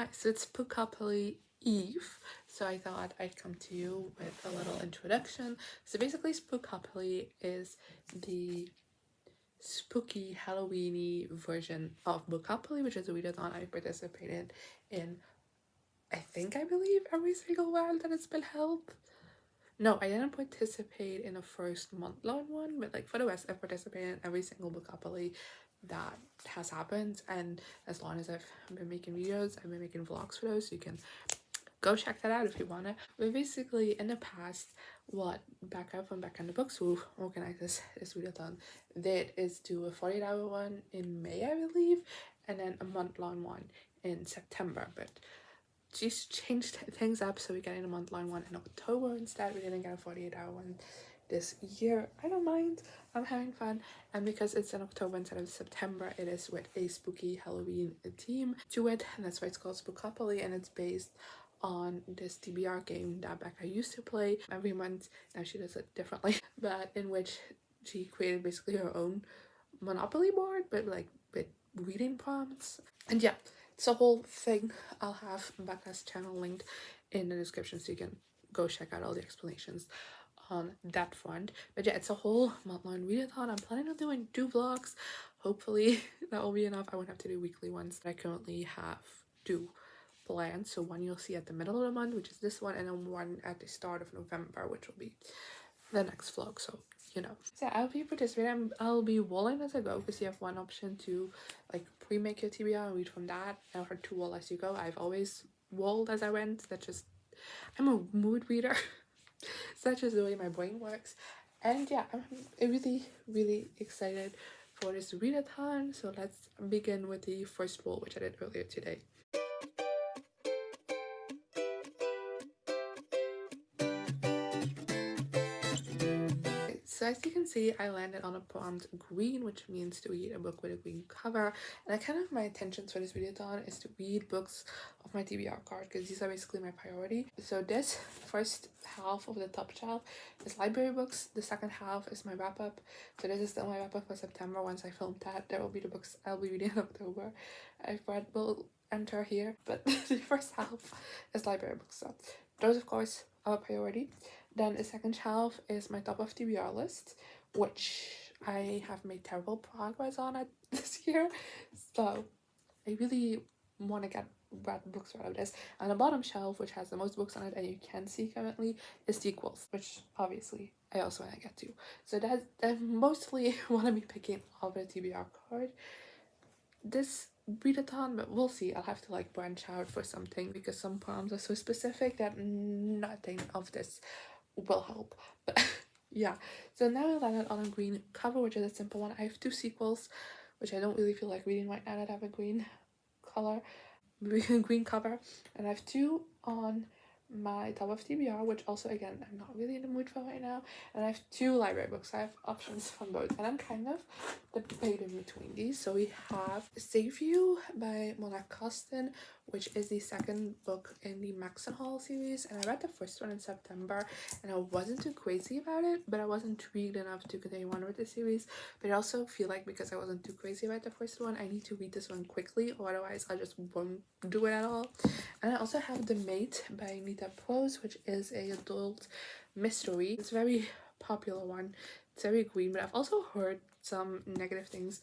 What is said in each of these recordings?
Hi, so it's Spookoplathon Eve, so I thought I'd come to you with a little introduction. So basically Spookoplathon is the spooky Halloweeny version of Bookopoly, which is a readathon I participated in, I believe every single one that it's been held. No, I didn't participate in the first month-long one, but like for the rest, I've participated in every single Bookopoly that has happened, and as long as I've been making videos, I've been making vlogs for those, so you can go check that out if you wanna. But basically, in the past, what Becca from Becca and The Books, who organizes this readathon, did is do a 48-hour one in May, I believe, and then a month-long one in September, but she's changed things up, so we're getting a month-long one in October instead. We didn't get a 48-hour one this year. I don't mind, I'm having fun, and because it's in October instead of September, it is with a spooky Halloween theme to it, and that's why it's called Spookopoly, and it's based on this TBR game that Becca used to play every month. Now she does it differently, but in which she created basically her own Monopoly board, but like with reading prompts. And yeah, it's a whole thing. I'll have Becca's channel linked in the description so you can go check out all the explanations on that front. But yeah, it's a whole month-long readathon. I'm planning on doing 2 vlogs. Hopefully that will be enough. I won't have to do weekly ones. I currently have 2 planned. So one you'll see at the middle of the month, which is this one, and then one at the start of November, which will be the next vlog. So you know, so I'll be participating. I'll be rolling as I go, because you have one option to like pre-make your TBR and read from that, or to roll as you go. I've always rolled as I went. That's just, I'm a mood reader. So that's just the way my brain works. And yeah, I'm really excited for this readathon. So let's begin with the first roll, which I did earlier today. So as you can see, I landed on a prompt green, which means to read a book with a green cover. And my intentions for this readathon is to read books of my TBR card, because these are basically my priority. So this first half of the top shelf is library books. The second half is my wrap-up. So this is still my wrap-up for September. Once I film that, there will be the books I'll be reading in October. I've read will enter here, but the first half is library books. So those, of course, are a priority. Then the second shelf is my top of TBR list, which I have made terrible progress on it this year. So I really want to get read books out of this. And the bottom shelf, which has the most books on it and you can see currently, is sequels, which obviously I also want to get to. So that's mostly what I'm picking off the TBR card this readathon, but we'll see. I'll have to like branch out for something, because some prompts are so specific that nothing of this will help. But yeah, so now I landed on a green cover, which is a simple one. I have 2 sequels, which I don't really feel like reading right now that have a green color, green cover, and I have 2 on my top of TBR, which also, again, I'm not really in the mood for right now, and I have 2 library books. I have options from both, and I'm kind of debating between these. So we have Save You by Mona Costin, which is the second book in the Maxon Hall series, and I read the first one in September, and I wasn't too crazy about it, but I was intrigued enough to continue on with the series. But I also feel like, because I wasn't too crazy about the first one, I need to read this one quickly, or otherwise I just won't do it at all. And I also have The Mate by Nita Prose, which is a adult mystery. It's a very popular one. It's very green, but I've also heard some negative things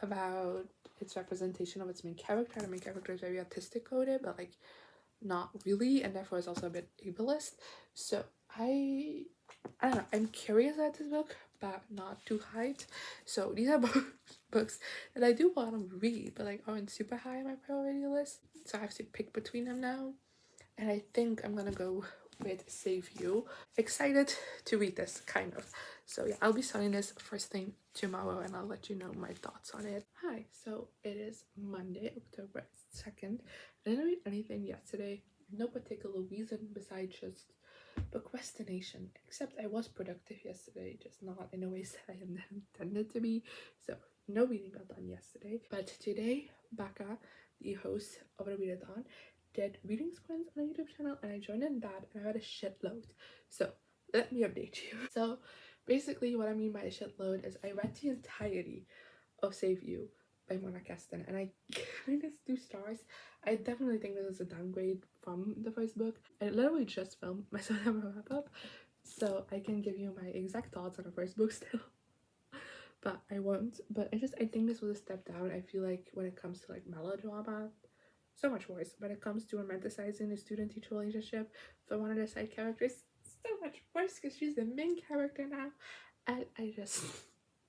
about its representation of its main character. The main character is very autistic coded, but like not really, and therefore is also a bit ableist. So I don't know, I'm curious about this book, but not too hyped. So these are both books that I do want to read, but like aren't super high on my priority list. So I have to pick between them now, and I think I'm gonna go with Save You. Excited to read this, kind of. So yeah, I'll be starting this first thing tomorrow, and I'll let you know my thoughts on it. Hi, so it is Monday, October 2nd. I didn't read anything yesterday. No particular reason besides just procrastination, except I was productive yesterday, just not in the ways that I intended to be. So no reading got done yesterday, but today Becca, the host of the readathon, did reading sprints on a YouTube channel, and I joined in that, and I read a shitload. So let me update you. So basically what I mean by a shitload is I read the entirety of Save You by Mona Keston, and I gave this 2 stars. I definitely think this is a downgrade from the first book. I literally just filmed my September wrap up, so I can give you my exact thoughts on the first book still. But I won't. But I think this was a step down. I feel like when it comes to like melodrama, so much worse. When it comes to romanticizing the student-teacher relationship for one of the side characters, so much worse because she's the main character now. And I just,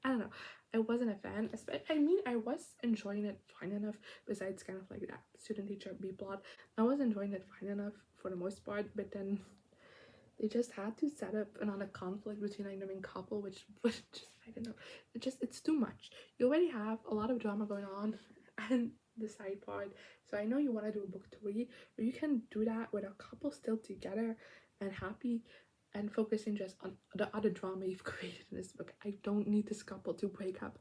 I don't know. I wasn't a fan. I mean, I was enjoying it fine enough. Besides, kind of like that student-teacher B plot, I was enjoying it fine enough for the most part. But then they just had to set up another conflict between like the main couple, which just I don't know. It's too much. You already have a lot of drama going on, and the side part. So I know you want to do a book 3, but you can do that with a couple still together and happy, and focusing just on the other drama you've created in this book. I don't need this couple to break up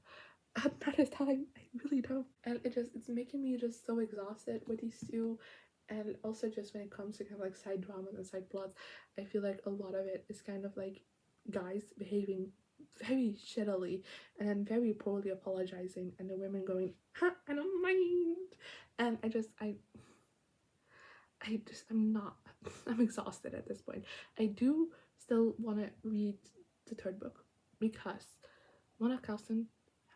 another time. I really don't. And it's making me just so exhausted with these two. And also just when it comes to kind of like side dramas and side plots, I feel like a lot of it is kind of like guys behaving very shittily and then very poorly apologizing, and the women going, huh, I don't mind. And I'm not, I'm exhausted at this point. I do still want to read the third book because Mona Carlson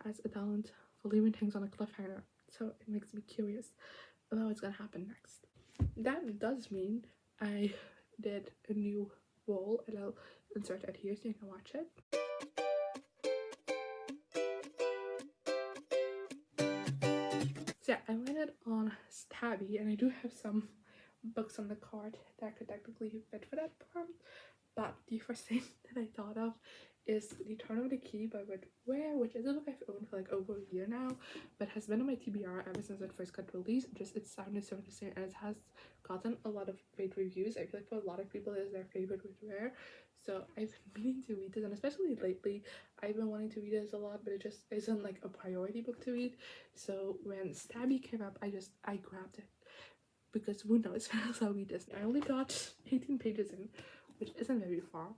has a talent for leaving things on a cliffhanger, so it makes me curious about what's gonna happen next. That does mean I did a new roll, and I'll insert it here so you can watch it. So yeah, I landed on Stabby, and I do have some books on the card that could technically fit for that prompt. But the first thing that I thought of is The Turn of the Key by Wood Ware, which is a book I've owned for like over a year now, but has been on my TBR ever since it first got released. Just it sounded so interesting, and it has gotten a lot of great reviews. I feel like for a lot of people it is their favorite Wood Ware. So I've been meaning to read this, and especially lately I've been wanting to read this a lot, but it just isn't like a priority book to read. So when Stabby came up, I grabbed it because who knows when else I'll read this. I only got 18 pages in, which isn't very far,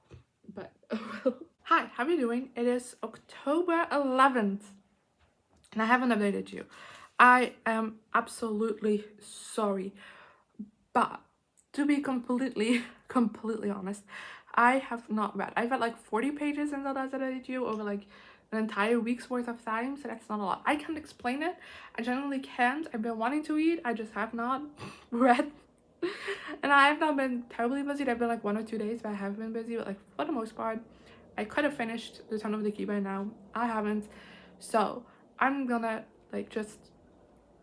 but oh well. Hi, how are you doing? It is October 11th, and I haven't updated you. I am absolutely sorry, but to be completely honest, I have not read. I've read like 40 pages in the last updated you over like an entire week's worth of time, so that's not a lot. I can't explain it. I generally can't. I've been wanting to read, I just have not read. And I have not been terribly busy. There have been like 1 or 2 days where I have been busy, but like for the most part, I could have finished The Turn of the Key by now. I haven't. So I'm gonna like just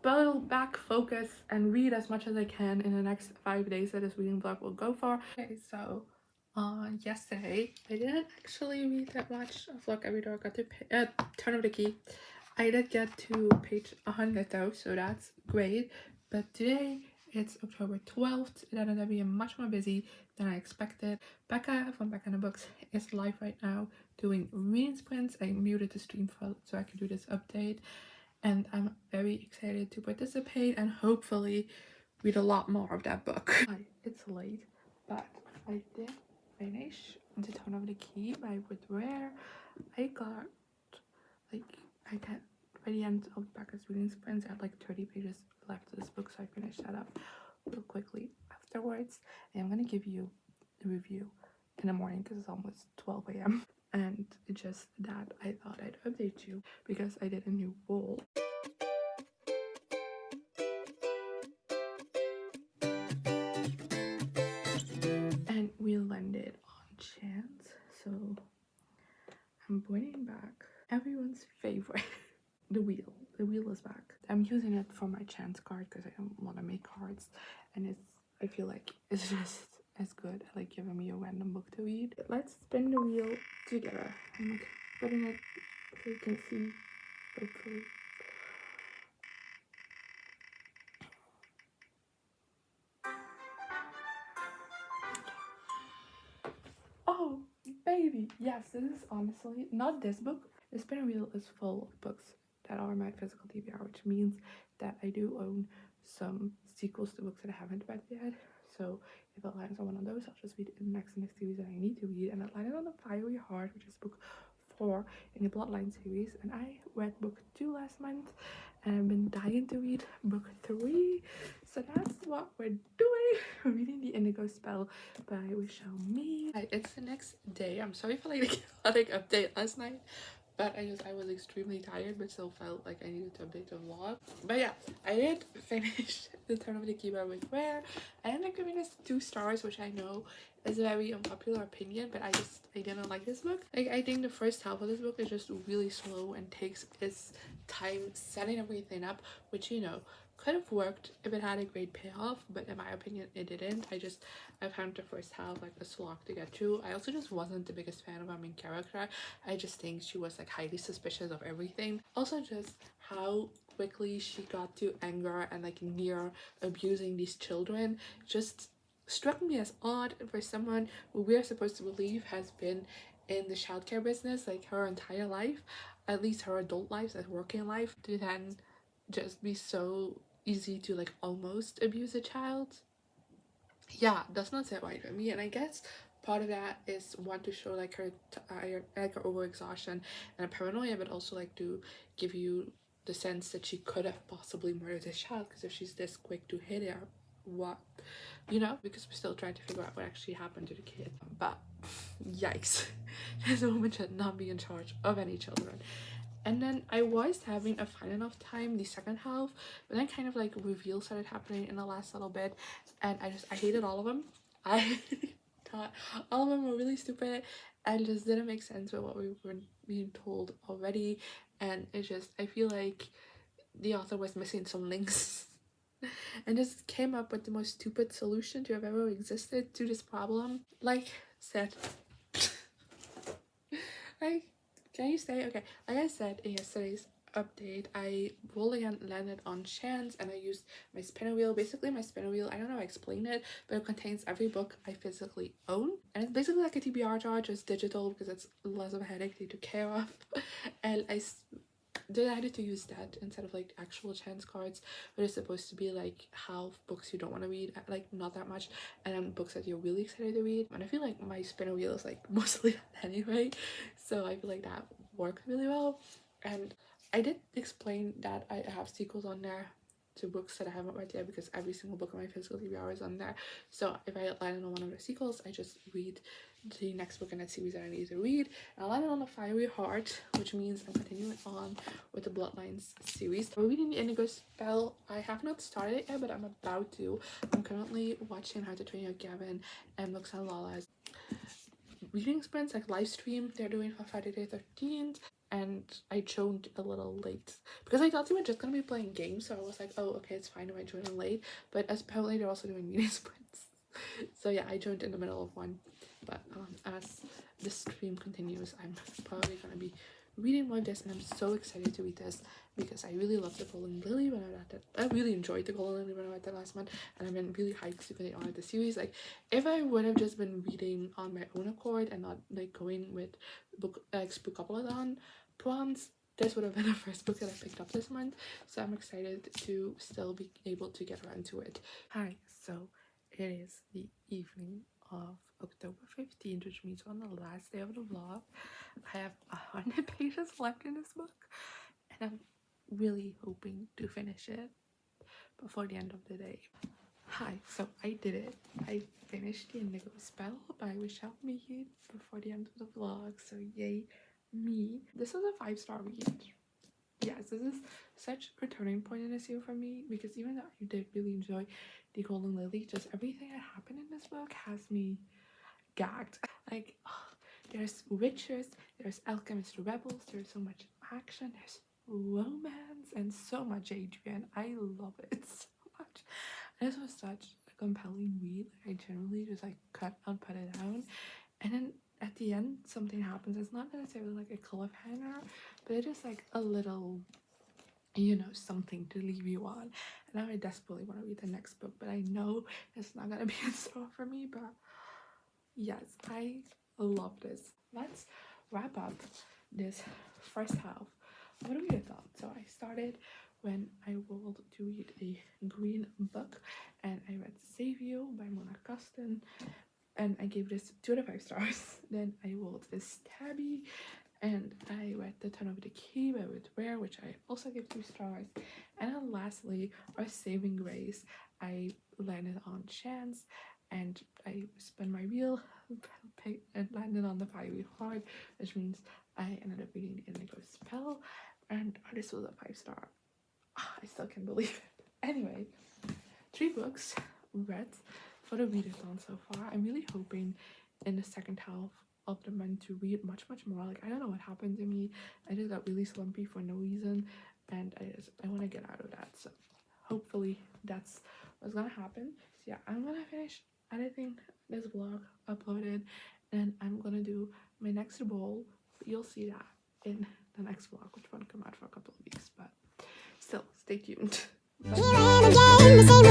build back focus and read as much as I can in the next 5 days that this reading vlog will go for. Okay, so yesterday I didn't actually read that much of Vlog Every Door. I got to Turn of the Key. I did get to page 100 though, so that's great. But today it's October 12th. It ended up being much more busy than I expected. Becca from Becca and The Books is live right now doing reading sprints. I muted the stream so I could do this update, and I'm very excited to participate and hopefully read a lot more of that book. Hi, it's late, but I did finish The Turn of the Key by Wood Ware. I got by the end of Becca's reading sprints, I had like 30 pages left of this book, so I finished that up real quickly afterwards. And I'm gonna give you the review in the morning because it's almost 12 a.m. And just that I thought I'd update you because I did a new roll. And we landed on Chance, so I'm bringing back everyone's favorite. The wheel is back. I'm using it for my Chance card because I don't want to make cards, and I feel like it's just as good at like giving me a random book to read. Let's spin the wheel together. I'm like putting it so you can see, hopefully. Oh baby, yes, this is honestly not this book. The spinner wheel is full of books that are my physical TBR, which means that I do own some sequels to books that I haven't read yet. So if it lands on one of those, I'll just read the next series that I need to read. And it landed on The Fiery Heart, which is book 4 in the Bloodline series. And I read book 2 last month, and I've been dying to read book 3, so that's what we're doing. We're reading The Indigo Spell by Michelle Me. It's the next day. I'm sorry for like the chaotic update last night, but I was extremely tired, but still felt like I needed to update the vlog. But yeah, I did finish The Turn of the Keyboard with Rare, and I'm giving this 2 stars, which I know is a very unpopular opinion, but I didn't like this book. Like, I think the first half of this book is just really slow and takes its time setting everything up, which, you know, could have worked if it had a great payoff, but in my opinion it didn't. I found the first half like a slog to get through. I also just wasn't the biggest fan of our main character. I just think she was like highly suspicious of everything. Also, just how quickly she got to anger and like near abusing these children just struck me as odd for someone who we are supposed to believe has been in the childcare business like her entire life, at least her adult life, as working life, to then just be so easy to like almost abuse a child. Yeah, does not sit right with me, and I guess part of that is one to show like her like her overexhaustion and paranoia, but also like to give you the sense that she could have possibly murdered this child, because if she's this quick to hit her, what, you know, because we're still trying to figure out what actually happened to the kid. But yikes, this woman should not be in charge of any children. And then I was having a fine enough time the second half, but then kind of like reveals started happening in the last little bit, and I hated all of them. I thought all of them were really stupid and just didn't make sense with what we were being told already, and it just, I feel like the author was missing some links and just came up with the most stupid solution to have ever existed to this problem. Like said, I can you say, okay, like I said in yesterday's update, I rolled again landed on chance, and I used my spinner wheel. Basically, my spinner wheel, I don't know how to explain it, but it contains every book I physically own, and it's basically like a TBR jar, just digital, because it's less of a headache to take care of. And I decided to use that instead of like actual chance cards, but it's supposed to be like half books you don't want to read, like not that much, and then books that you're really excited to read. And I feel like my spinner wheel is like mostly that anyway, so I feel like that worked really well. And I did explain that I have sequels on there to books that I haven't read yet, because every single book of my physical TBR is on there. So if I land on one of the sequels, I just read the next book in that series that I need to read. And I landed on The Fiery Heart, which means I'm continuing on with the Bloodlines series. We're reading The Indigo Spell. I have not started it yet, but I'm about to. I'm currently watching How to Train Your Dragon and Books and Lala's reading sprints, like live stream they're doing for Friday the 13th, and I joined a little late because I thought they were just gonna be playing games, so I was like, oh okay, it's fine if I join in late, but apparently they're also doing reading sprints. So yeah, I joined in the middle of one, but as the stream continues, I'm probably gonna be reading more of this, and I'm so excited to read this because I really loved the Golden Lily when I read that. I really enjoyed the Golden Lily when I read that last month, and I've been really hyped to finish on the series. Like, if I would have just been reading on my own accord and not like going with book like Spookoplathon prompts, this would have been the first book that I picked up this month, so I'm excited to still be able to get around to it. Hi, so it is the evening of October 15th, which means we're on the last day of the vlog. I have 100 pages left in this book, and I'm really hoping to finish it before the end of the day. Hi, so I did it. I finished The Indigo Spell by Michelle Me before the end of the vlog, so yay me. This was a 5-star read. Yes, this is such a turning point in this year for me, because even though I did really enjoy The Golden Lily, just everything that happened in this book has me gagged. Like, there's witches, there's alchemist rebels, there's so much action, there's romance, and so much Adrian. I love it so much. This was such a compelling read. Like, I generally just like cut and put it down, and then at the end something happens. It's not necessarily like a cliffhanger, but it's just like a little, you know, something to leave you on. And now I desperately want to read the next book, but I know it's not gonna be in store for me. But yes, I love this. Let's wrap up this first half. What do we thought? So I started when I rolled to read a green book, and I read Save You by Mona Costin, and I gave this 2 out of 5 stars. Then I rolled this Tabby, And I read The Turn of the Key by Ruth Ware, which I also gave 2 stars. And then lastly, Our Saving Grace. I landed on chance, and I spun my wheel and landed on the 5-wheel card, which means I ended up reading The Indigo Spell, and this was a 5-star. I still can't believe it. Anyway, 3 books read for the readathon so far. I'm really hoping in the second half of the month to read much more. Like, I don't know what happened to me. I just got really slumpy for no reason, and I want to get out of that. So hopefully that's what's gonna happen. So yeah, I'm gonna finish editing this vlog, upload it, and I'm gonna do my next bowl. You'll see that in the next vlog, which won't come out for a couple of weeks, but still stay tuned. Bye.